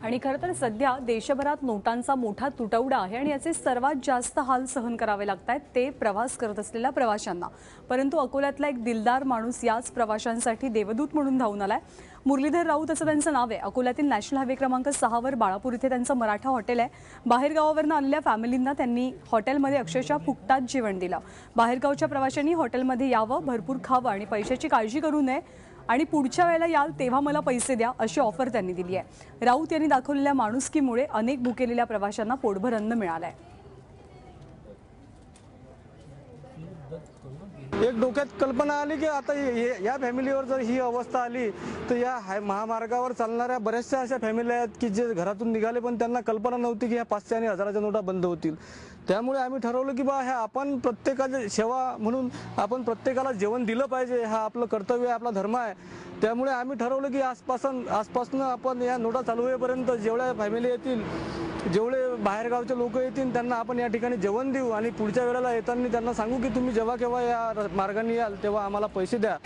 आणि खरं तर सध्या देशभरात नोटांचा मोठा तुटवडा आहे आणि याचे सर्वात जास्त हाल सहन करावे लागतात ते प्रवास करत असलेल्या प्रवाशांना। परंतु अकोल्यातला एक दिलदार माणूस याच प्रवाशांसाठी देवदूत म्हणून धावून आलाय। मुरलीधर राऊत असं त्यांचं नाव आहे। अकोल्यातील नॅशनल हायवे क्रमांक 6 वर बाळापूर इथे त्यांचं मराठा हॉटेल आहे। बाहेरगावावरून आलेल्या फॅमिलींना त्यांनी हॉटेलमध्ये अक्षरशः फुकटात जेवण दिलं। बाहेरगावच्या प्रवाशांनी हॉटेलमध्ये यावं, भरपूर खावं आणि पैशाची काळजी करू नये आणि पुढच्या वेळेला याल तेव्हा मला पैसे द्या अशी ऑफर त्यांनी दिली आहे। राऊत यांनी दाखवलेल्या माणुसकीमुळे अनेक भुकेलेल्या प्रवाशांना पोटभर अन्न मिळालंय। एक डोक्यात कल्पना आली की आता या फॅमिलीवर जर ही अवस्था आली तर या महामार्गावर चालणाऱ्या बऱ्याचशा अशा फॅमिली आहेत की जे घरातून निघाले पण त्यांना कल्पना नव्हती की ह्या 500 आणि 1000च्या नोटा बंद होतील। त्यामुळे आम्ही ठरवलं की बा ह्या आपण प्रत्येकाची सेवा म्हणून आपण प्रत्येकाला जेवण दिलं पाहिजे, हा आपलं कर्तव्य आहे, आपला धर्म आहे। त्यामुळे आम्ही ठरवलं की आजपासून आपण या नोटा चालू होईपर्यंत जेवढ्या फॅमिली येतील, जेवढे बाहेरगावचे लोक येतील त्यांना आपण या ठिकाणी जेवण देऊ आणि पुढच्या वेळेला येताना त्यांना सांगू की तुम्ही जेव्हा केव्हा या मार्गाने याल तेव्हा आम्हाला पैसे द्या।